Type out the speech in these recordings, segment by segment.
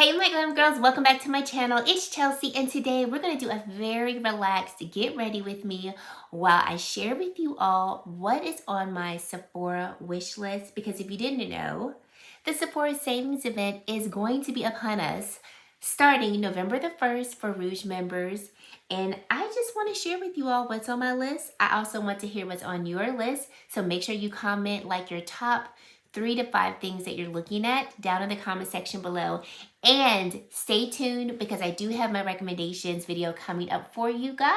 Hey my glam girls, welcome back to my channel. It's Chelsea and today we're going to do a very relaxed get ready with me while I share with you all what is on my Sephora wish list, because if you didn't know, the Sephora savings event is going to be upon us starting November the 1st for Rouge members, and I just want to share with you all what's on my list. I also want to hear what's on your list, so make sure you comment like your top 3 to 5 things that you're looking at down in the comment section below. And stay tuned because I do have my recommendations video coming up for you guys.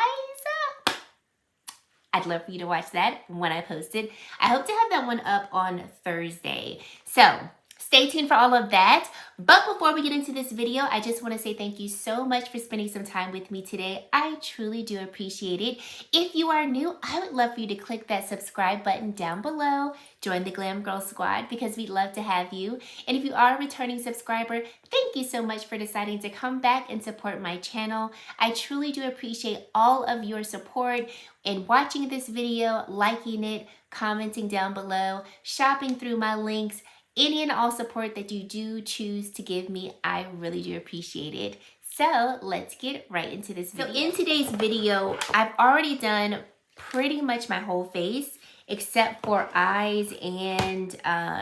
I'd love for you to watch that when I post it. I hope to have that one up on Thursday. So stay tuned for all of that. But before we get into this video, I just want to say thank you so much for spending some time with me today. I truly do appreciate it. If you are new, I would love for you to click that subscribe button down below. Join the Glam Girl Squad because we'd love to have you. And if you are a returning subscriber, thank you so much for deciding to come back and support my channel. I truly do appreciate all of your support in watching this video, liking it, commenting down below, shopping through my links. Any and all support that you do choose to give me, I really do appreciate it. So let's get right into this video. So in today's video, I've already done pretty much my whole face except for eyes and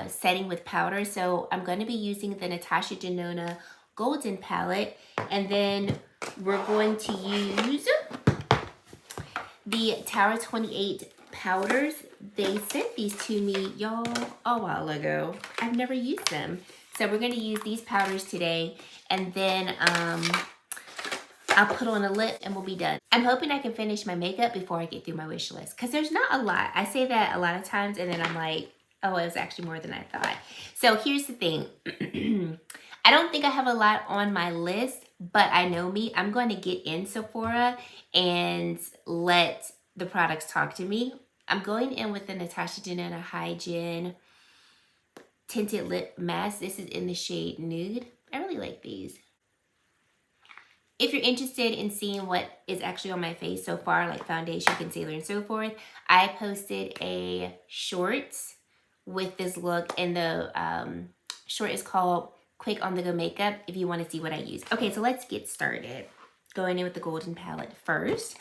setting with powder. So I'm going to be using the Natasha Denona Golden Palette, and then we're going to use the Tower 28 powders. They sent these to me, y'all, a while ago. I've never used them. So we're going to use these powders today, and then I'll put on a lip and we'll be done. I'm hoping I can finish my makeup before I get through my wish list, because there's not a lot. I say that a lot of times and then I'm like, oh, it was actually more than I thought. So here's the thing. I don't think I have a lot on my list, but I know me. I'm going to get in Sephora and let the products talk to me. I'm going in with the Natasha Denona Hygiene Tinted Lip Mask. This is in the shade Nude. I really like these. If you're interested in seeing what is actually on my face so far, like foundation, concealer, and so forth, I posted a shorts with this look, and the short is called Quick on the Go Makeup if you want to see what I use. Okay, so let's get started. Going in with the Golden Palette first.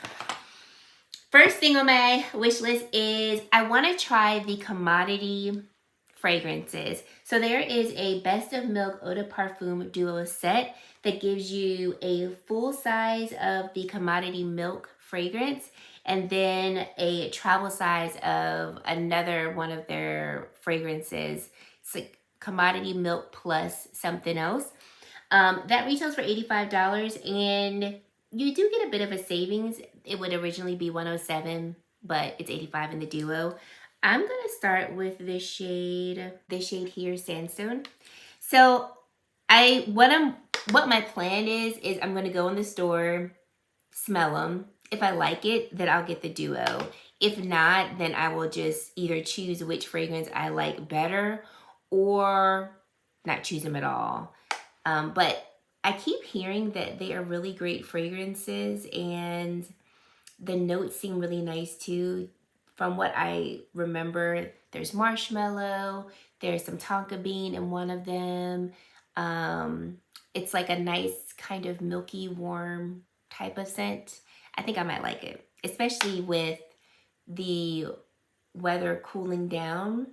First thing on my wish list is I want to try the commodity fragrances. So there is a Best of Milk Eau de Parfum Duo set that gives you a full size of the commodity milk fragrance and then a travel size of another one of their fragrances. It's like commodity milk plus something else. That retails for $85, and you do get a bit of a savings. It would originally be $107, but it's $85 in the duo. I'm gonna start with this shade here, Sandstone. So what my plan is I'm gonna go in the store, smell them. If I like it, then I'll get the duo. If not, then I will just either choose which fragrance I like better or not choose them at all. But I keep hearing that they are really great fragrances and the notes seem really nice too. From what I remember, there's marshmallow, there's some tonka bean in one of them. It's like a nice kind of milky, warm type of scent. I think I might like it, especially with the weather cooling down.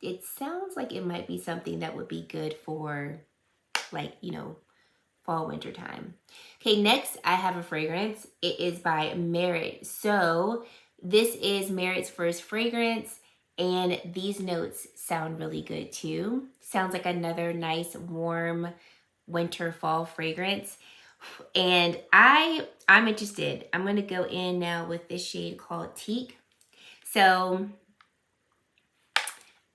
It sounds like it might be something that would be good for, like, you know, fall, winter time. Okay, next I have a fragrance. It is by Myricks. So this is Myricks' first fragrance, and these notes sound really good too. Sounds like another nice, warm winter, fall fragrance. And I'm interested. I'm going to go in now with this shade called Teak. So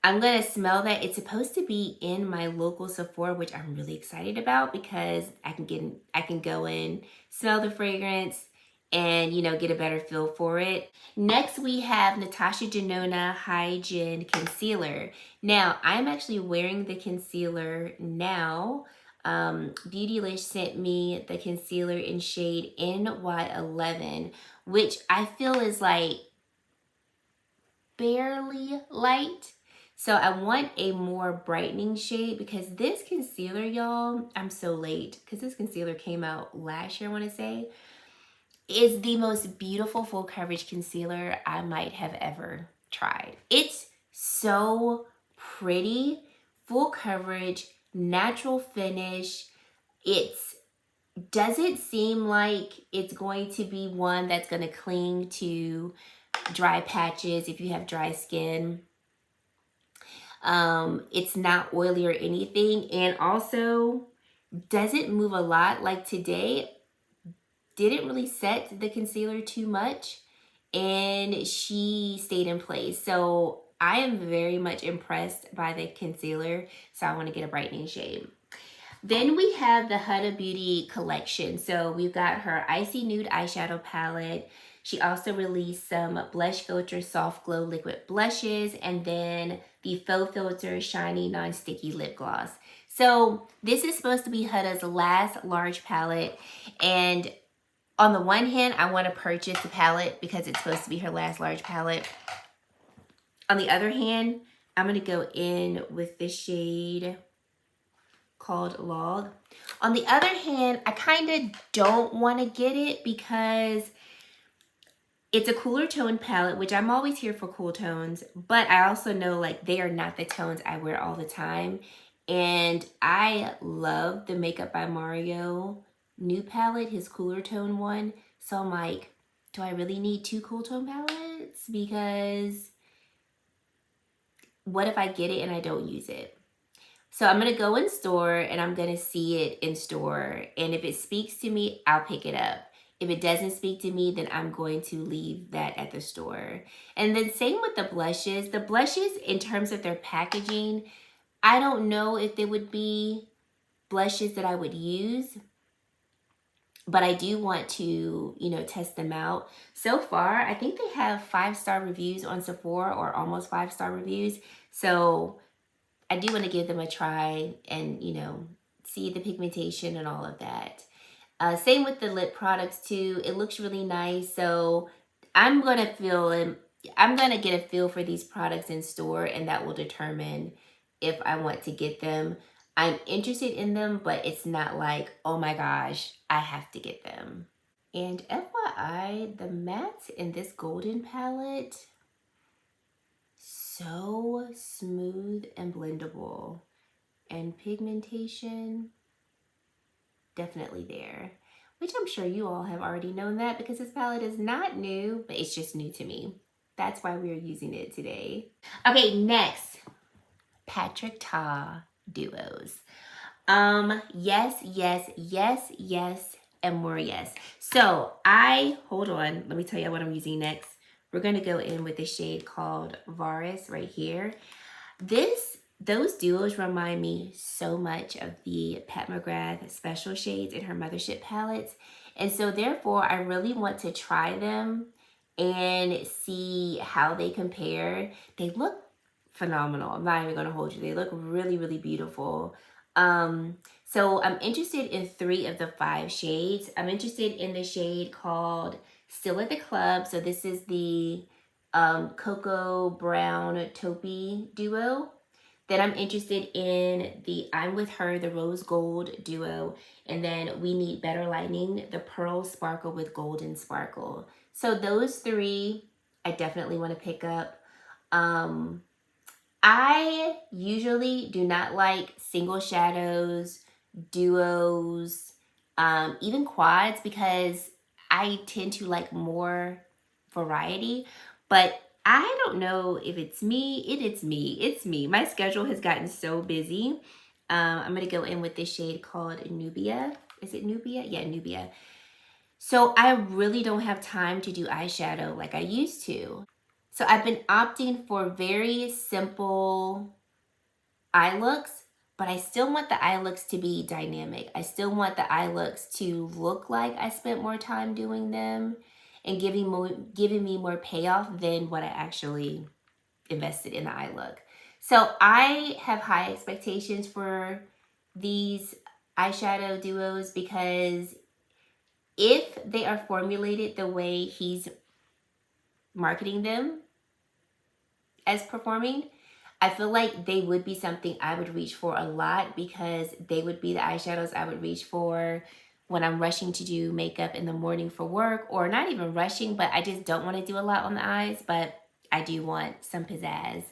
I'm going to smell that. It's supposed to be in my local Sephora, which I'm really excited about because I can go in, smell the fragrance, and, you know, get a better feel for it. Next, we have Natasha Denona Hygiene Concealer. Now, I'm actually wearing the concealer now. Beautylish sent me the concealer in shade NY11, which I feel is like barely light. So I want a more brightening shade because this concealer, y'all, I'm so late because this concealer came out last year, I want to say, is the most beautiful full coverage concealer I might have ever tried. It's so pretty, full coverage, natural finish. It's doesn't seem like it's going to be one that's going to cling to dry patches if you have dry skin. It's not oily or anything, and also doesn't move a lot. Like today, didn't really set the concealer too much, and she stayed in place. So I am very much impressed by the concealer, so I want to get a brightening shade. Then we have the Huda Beauty collection. So we've got her Icy Nude eyeshadow palette. She also released some Blush Filter Soft Glow liquid blushes, and then the Faux Filter Shiny Non-Sticky Lip Gloss. So this is supposed to be Huda's last large palette, and on the one hand, I want to purchase the palette because it's supposed to be her last large palette. On the other hand, I'm going to go in with this shade called Log. On the other hand, I kind of don't want to get it because it's a cooler tone palette, which I'm always here for cool tones, but I also know like they are not the tones I wear all the time. And I love the Makeup by Mario new palette, his cooler tone one. So I'm like, do I really need two cool tone palettes? Because what if I get it and I don't use it? So I'm going to go in store and I'm going to see it in store. And if it speaks to me, I'll pick it up. If it doesn't speak to me, then I'm going to leave that at the store. And then same with the blushes. The blushes, in terms of their packaging, I don't know if they would be blushes that I would use, but I do want to, test them out. So far, I think they have 5-star reviews on Sephora, or almost 5-star reviews. So I do want to give them a try and, see the pigmentation and all of that. Same with the lip products too. It looks really nice. So I'm going to get a feel for these products in store, and that will determine if I want to get them. I'm interested in them, but it's not like, oh my gosh, I have to get them. And FYI, the mattes in this golden palette, so smooth and blendable. And pigmentation, definitely there. Which I'm sure you all have already known that because this palette is not new, but it's just new to me. That's why we're using it today. Okay, next, Patrick Ta duos. Yes, yes, yes, yes, and more yes. So hold on, let me tell you what I'm using next. We're gonna go in with a shade called Varus right here. Those duos remind me so much of the Pat McGrath special shades in her Mothership palettes. And so therefore, I really want to try them and see how they compare. They look phenomenal. I'm not even going to hold you. They look really, really beautiful. So I'm interested in 3 of the 5 shades. I'm interested in the shade called Still at the Club. So this is the Cocoa Brown Taupey duo. Then I'm interested in the I'm With Her, the Rose Gold duo. And then We Need Better Lighting, the Pearl Sparkle with Golden Sparkle. So those 3 I definitely want to pick up. I usually do not like single shadows, duos, even quads, because I tend to like more variety. But I don't know if it's me. It's me. It's me. My schedule has gotten so busy. I'm going to go in with this shade called Nubia. Is it Nubia? Yeah, Nubia. So I really don't have time to do eyeshadow like I used to. So I've been opting for very simple eye looks, but I still want the eye looks to be dynamic. I still want the eye looks to look like I spent more time doing them and giving me more payoff than what I actually invested in the eye look. So I have high expectations for these eyeshadow duos because if they are formulated the way he's marketing them as performing, I feel like they would be something I would reach for a lot because they would be the eyeshadows I would reach for when I'm rushing to do makeup in the morning for work, or not even rushing, but I just don't want to do a lot on the eyes, but I do want some pizzazz.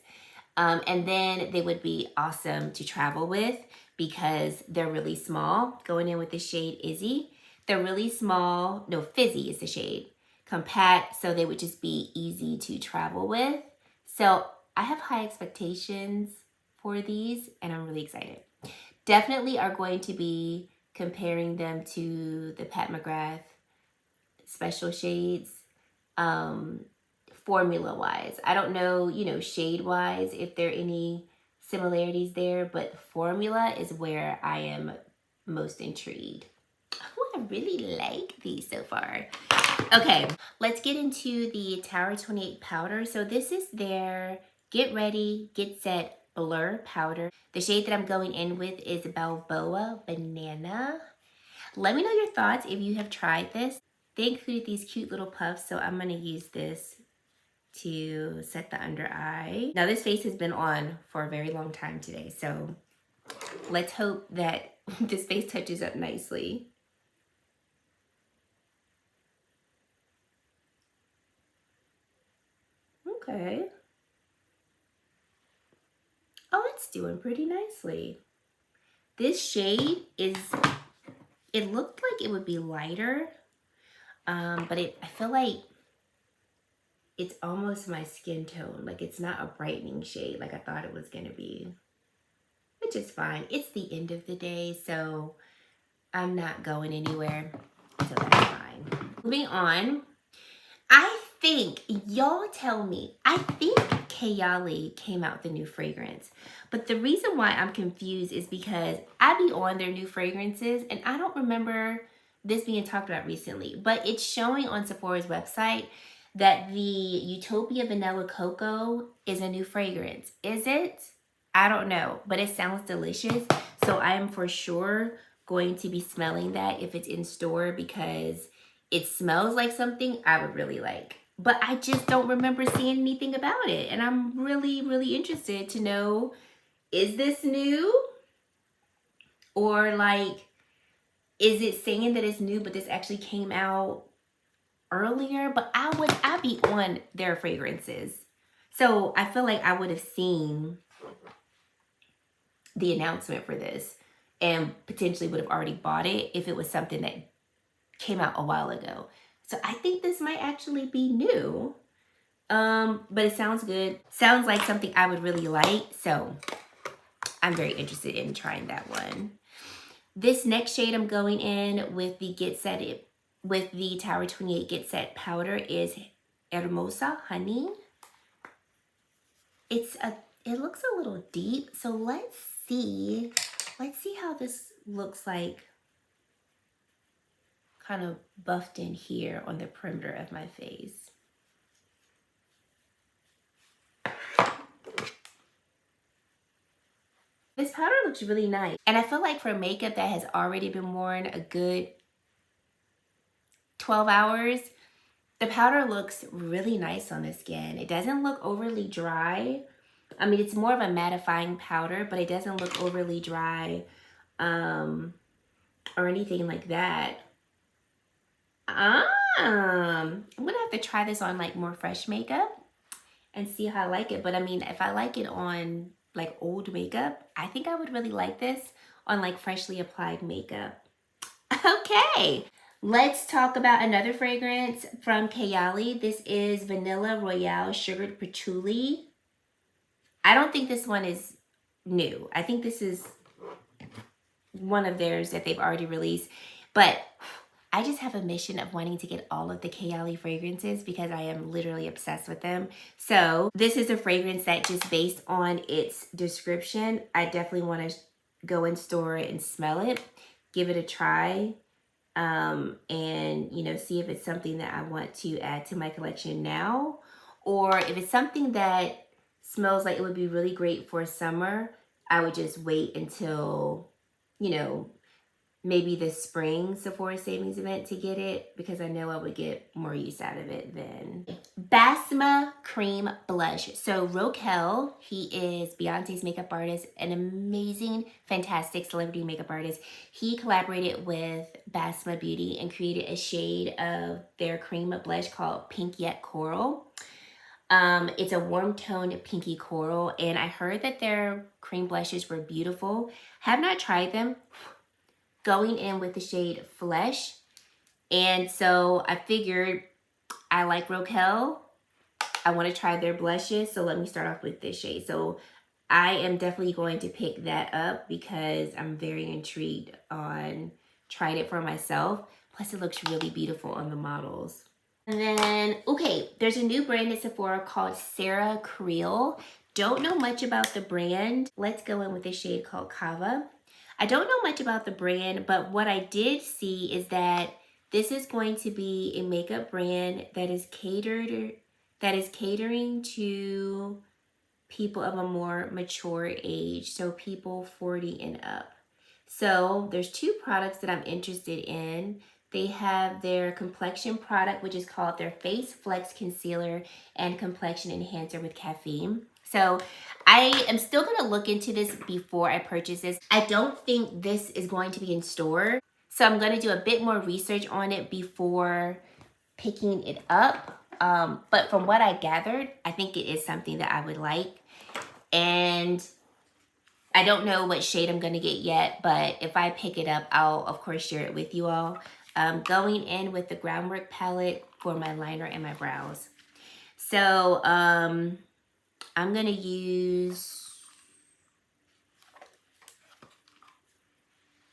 And then they would be awesome to travel with because they're really small. Going in with the shade Izzy. They're really small. No, Fizzy is the shade. Compact, so they would just be easy to travel with. So I have high expectations for these and I'm really excited. Definitely are going to be comparing them to the Pat McGrath special shades. Formula wise, I don't know, you know, shade wise if there are any similarities there, but formula is where I am most intrigued. Oh, I really like these so far. Okay, let's get into the Tower 28 powder. So this is their Get Ready, Get Set Blur powder. The shade that I'm going in with is Balboa Banana. Let me know your thoughts if you have tried this. They included these cute little puffs, so I'm gonna use this to set the under eye. Now this face has been on for a very long time today, so let's hope that this face touches up nicely. Okay. Oh, it's doing pretty nicely. This shade is, it looked like it would be lighter, but I feel like it's almost my skin tone. Like it's not a brightening shade like I thought it was gonna be, which is fine. It's the end of the day, so I'm not going anywhere, so that's fine. Moving on, I think, y'all tell me, I think Kayali came out with a new fragrance. But the reason why I'm confused is because I be on their new fragrances and I don't remember this being talked about recently, but it's showing on Sephora's website that the Utopia Vanilla Cocoa is a new fragrance. Is it? I don't know, but it sounds delicious. So I am for sure going to be smelling that if it's in store because it smells like something I would really like. But I just don't remember seeing anything about it. And I'm really, really interested to know, is this new? Or like, is it saying that it's new, but this actually came out earlier? But I'd be on their fragrances. So I feel like I would have seen the announcement for this and potentially would have already bought it if it was something that came out a while ago. So I think this might actually be new. But it sounds good. Sounds like something I would really like. So I'm very interested in trying that one. This next shade I'm going in with the with the Tower 28 Get Set powder is Hermosa Honey. It looks a little deep. So let's see how this looks like kind of buffed in here on the perimeter of my face. This powder looks really nice. And I feel like for makeup that has already been worn a good 12 hours, the powder looks really nice on the skin. It doesn't look overly dry. I mean, it's more of a mattifying powder, but it doesn't look overly dry or anything like that. I'm gonna have to try this on like more fresh makeup and see how I like it. But I mean, if I like it on like old makeup, I think I would really like this on like freshly applied makeup. Okay, let's talk about another fragrance from Kayali. This is Vanilla Royale Sugared Patchouli. I don't think this one is new. I think this is one of theirs that they've already released, but I just have a mission of wanting to get all of the Kayali fragrances because I am literally obsessed with them. So this is a fragrance that just based on its description, I definitely want to go in store and smell it, give it a try, and you know, see if it's something that I want to add to my collection now, or if it's something that smells like it would be really great for summer, I would just wait until, you know, maybe the spring Sephora savings event to get it because I know I would get more use out of it then. Basma Cream Blush. So Rokel, he is Beyonce's makeup artist, an amazing, fantastic celebrity makeup artist. He collaborated with Basma Beauty and created a shade of their cream blush called Pink Yet Coral. It's a warm toned pinky coral, and I heard that their cream blushes were beautiful. Have not tried them. Going in with the shade Flesh, and so I figured I like Rokel. I want to try their blushes, so let me start off with this shade. So I am definitely going to pick that up because I'm very intrigued on trying it for myself. Plus it looks really beautiful on the models. And then, okay, there's a new brand at Sephora called Sarah Creal. Don't know much about the brand. Let's go in with a shade called Kava. I don't know much about the brand, but what I did see is that this is going to be a makeup brand that is catering to people of a more mature age, so people 40 and up. So there's two products that I'm interested in. They have their complexion product, which is called their Face Flex Concealer and Complexion Enhancer with Caffeine. So I am still going to look into this before I purchase this. I don't think this is going to be in store, so I'm going to do a bit more research on it before picking it up. But from what I gathered, I think it is something that I would like. And I don't know what shade I'm going to get yet, but if I pick it up, I'll of course share it with you all. Going in with the Groundwork palette for my liner and my brows. So I'm going to use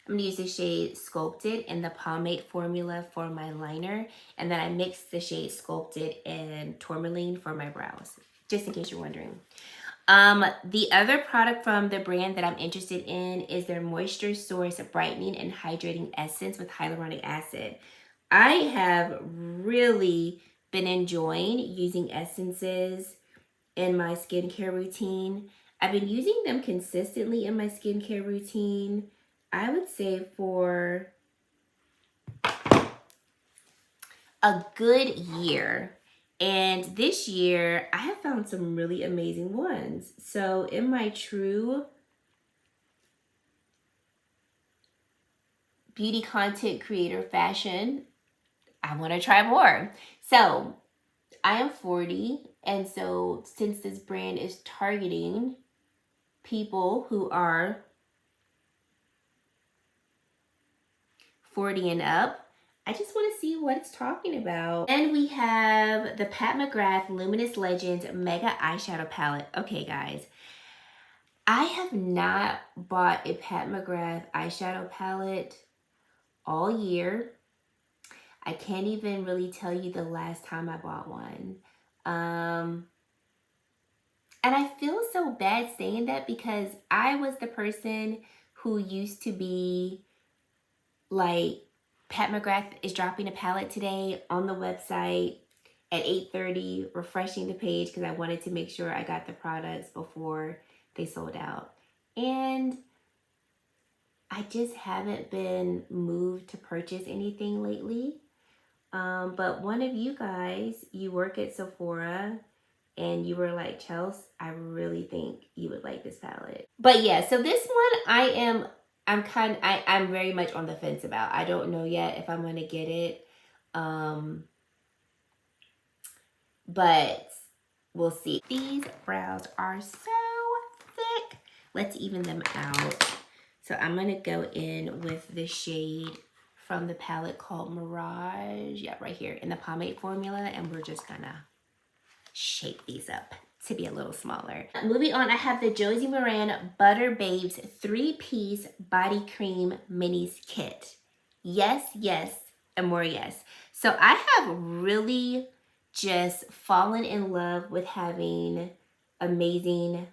the shade Sculpted in the Pomade formula for my liner. And then I mixed the shade Sculpted and Tourmaline for my brows, just in case you're wondering. The other product from the brand that I'm interested in is their Moisture Source Brightening and Hydrating Essence with Hyaluronic Acid. I have really been enjoying using essences in my skincare routine. I've been using them consistently in my skincare routine, I would say for a good year. And this year, I have found some really amazing ones. So in my true beauty content creator fashion, I want to try more. So I am 40. And so since this brand is targeting people who are 40 and up, I just want to see what it's talking about. And we have the Pat McGrath Luminous Legends Mega Eyeshadow Palette. Okay, guys. I have not bought a Pat McGrath eyeshadow palette all year. I can't even really tell you the last time I bought one. And I feel so bad saying that because I was the person who used to be like, Pat McGrath is dropping a palette today on the website at 8:30, refreshing the page because I wanted to make sure I got the products before they sold out. And I just haven't been moved to purchase anything lately. But one of you guys, you work at Sephora and you were like, Chelsea, I really think you would like this palette. But yeah, so this one I'm very much on the fence about. I don't know yet if I'm going to get it. But we'll see. These brows are so thick. Let's even them out. So I'm going to go in with the shade from the palette called Mirage. Yeah, right here in the pomade formula. And we're just going to shape these up to be a little smaller. Moving on, I have the Josie Maran Butter Babes 3-piece body cream minis kit. Yes, yes, and more yes. So I have really just fallen in love with having amazing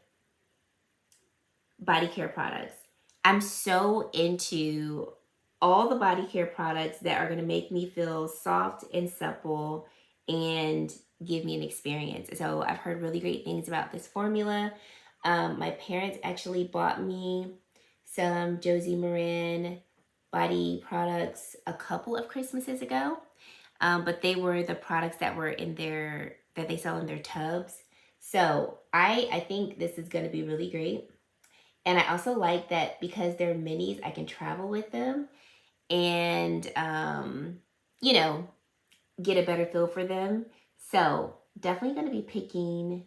body care products. I'm so into all the body care products that are going to make me feel soft and supple and give me an experience. So I've heard really great things about this formula. My parents actually bought me some Josie Maran Body products a couple of Christmases ago. But they were the products that were in their, that they sell in their tubs. So I think this is going to be really great. And I also like that because they're minis, I can travel with them and, you know, get a better feel for them. So definitely going to be picking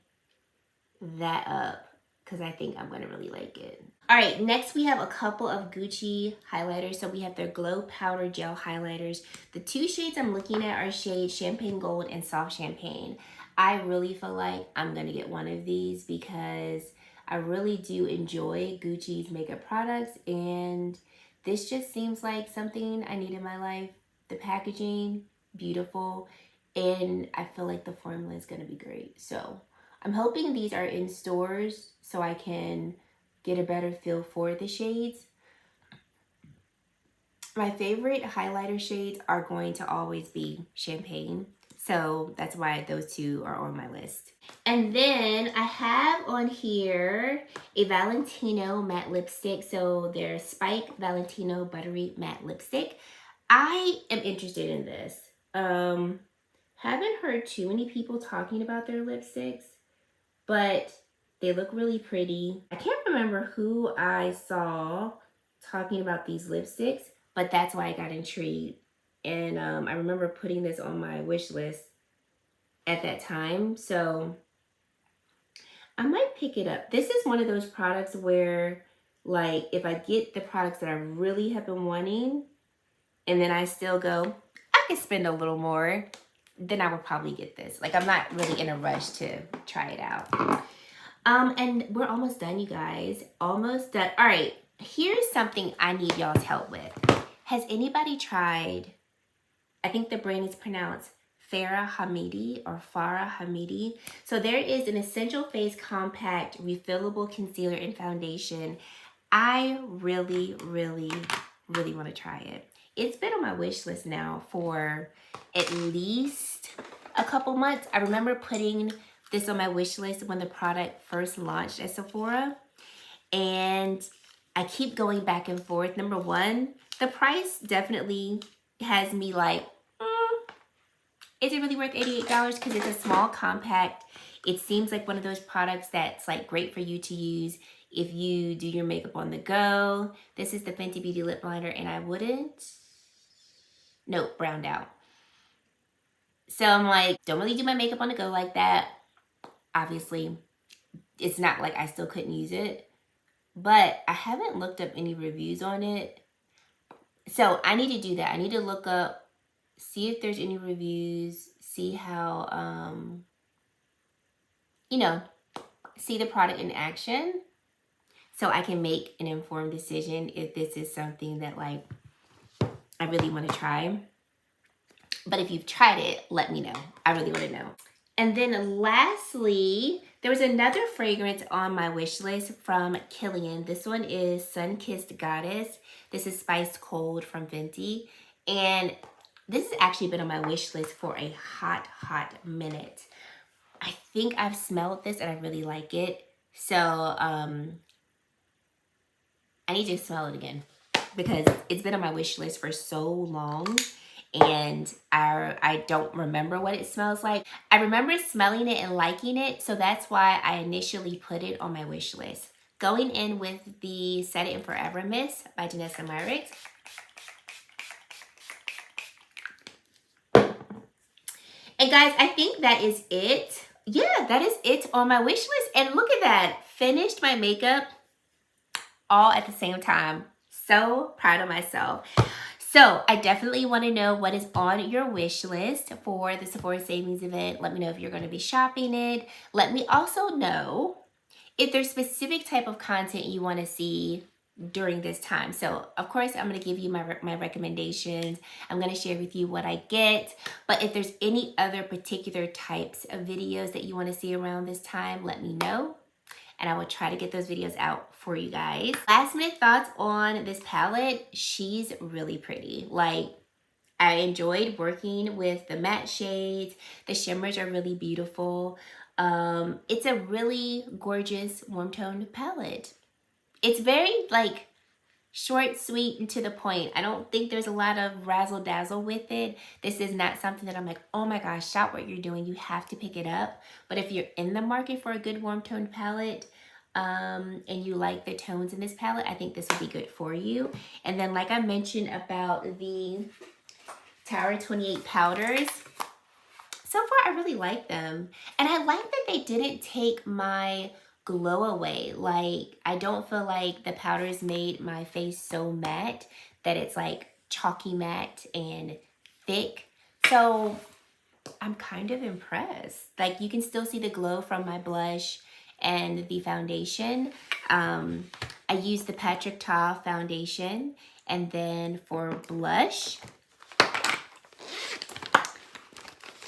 that up because I think I'm going to really like it. All right, next we have a couple of Gucci highlighters. So we have their Glow Powder Gel Highlighters. The two shades I'm looking at are shades Champagne Gold and Soft Champagne. I really feel like I'm going to get one of these because I really do enjoy Gucci's makeup products, and this just seems like something I need in my life. The packaging, beautiful, and I feel like the formula is going to be great. So I'm hoping these are in stores so I can get a better feel for the shades. My favorite highlighter shades are going to always be Champagne. So that's why those two are on my list. And then I have on here a Valentino matte lipstick. So they're Spike Valentino Buttery Matte Lipstick. I am interested in this. Haven't heard too many people talking about their lipsticks, but they look really pretty. I can't remember who I saw talking about these lipsticks, but that's why I got intrigued. And I remember putting this on my wish list at that time. So I might pick it up. This is one of those products where, like, if I get the products that I really have been wanting and then I still go, I could spend a little more, then I would probably get this. Like, I'm not really in a rush to try it out. And we're almost done, you guys. Almost done. All right, here's something I need y'all's help with. Has anybody tried, I think the brand is pronounced Farah Hamidi or Farah Hamidi. So there is an Essential Face Compact Refillable Concealer and Foundation. I really, really, really want to try it. It's been on my wish list now for at least a couple months. I remember putting this on my wish list when the product first launched at Sephora. And I keep going back and forth. Number one, the price definitely has me like, is it really worth $88? Because it's a small compact. It seems like one of those products that's like great for you to use if you do your makeup on the go. This is the Fenty Beauty Lip Liner, and I wouldn't, nope, browned out. So I'm like, don't really do my makeup on the go like that. Obviously, it's not like I still couldn't use it, but I haven't looked up any reviews on it. So I need to do that. I need to look up, see if there's any reviews, see how, you know, see the product in action so I can make an informed decision if this is something that like I really want to try. But if you've tried it, let me know. I really want to know. And then lastly, there was another fragrance on my wish list from Kilian. This one is Sun-Kissed Goddess. This is Spiced Cold from Fenty. And this has actually been on my wish list for a hot, hot minute. I think I've smelled this and I really like it. So I need to smell it again because it's been on my wish list for so long. And I don't remember what it smells like. I remember smelling it and liking it, so that's why I initially put it on my wish list. Going in with the Set It and Forever Mist by Danessa and Myricks. And guys, I think that is it. Yeah, that is it on my wish list. And look at that. Finished my makeup all at the same time. So proud of myself. So I definitely want to know what is on your wish list for the Sephora Savings event. Let me know if you're going to be shopping it. Let me also know if there's specific type of content you want to see during this time. So of course, I'm going to give you my recommendations. I'm going to share with you what I get. But if there's any other particular types of videos that you want to see around this time, let me know. And I will try to get those videos out for you guys. Last minute thoughts on this palette. She's really pretty. Like, I enjoyed working with the matte shades. The shimmers are really beautiful. It's a really gorgeous warm toned palette. It's very like Short, sweet, and to the point. I don't think there's a lot of razzle dazzle with it. This is not something that I'm like, oh my gosh, stop what you're doing. You have to pick it up. But if you're in the market for a good warm toned palette, and you like the tones in this palette, I think this would be good for you. And then like I mentioned about the Tower 28 powders, so far I really like them. And I like that they didn't take my glow away. Like, I don't feel like the powders made my face so matte that it's like chalky matte and thick. So I'm kind of impressed. Like, you can still see the glow from my blush and the foundation. I used the Patrick Ta foundation, and then for blush,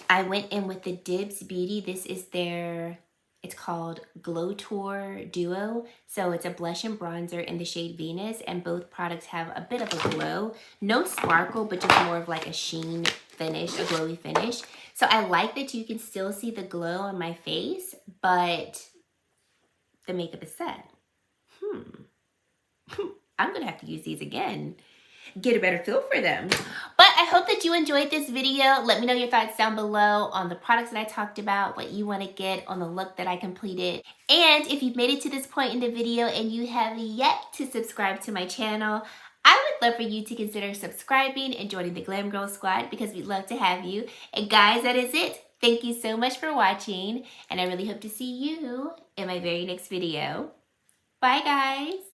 I went in with the Dibs Beauty. This is their, it's called Glow Tour Duo. So it's a blush and bronzer in the shade Venus, and both products have a bit of a glow. No sparkle, but just more of like a sheen finish, a glowy finish. So I like that you can still see the glow on my face, but the makeup is set. I'm gonna have to use these again. Get a better feel for them. But I hope that you enjoyed this video. Let me know your thoughts down below on the products that I talked about, what you want to get on the look that I completed. And if you've made it to this point in the video and you have yet to subscribe to my channel, I would love for you to consider subscribing and joining the Glam Girl Squad, because we'd love to have you. And guys, that is it. Thank you so much for watching, and I really hope to see you in my very next video. Bye guys.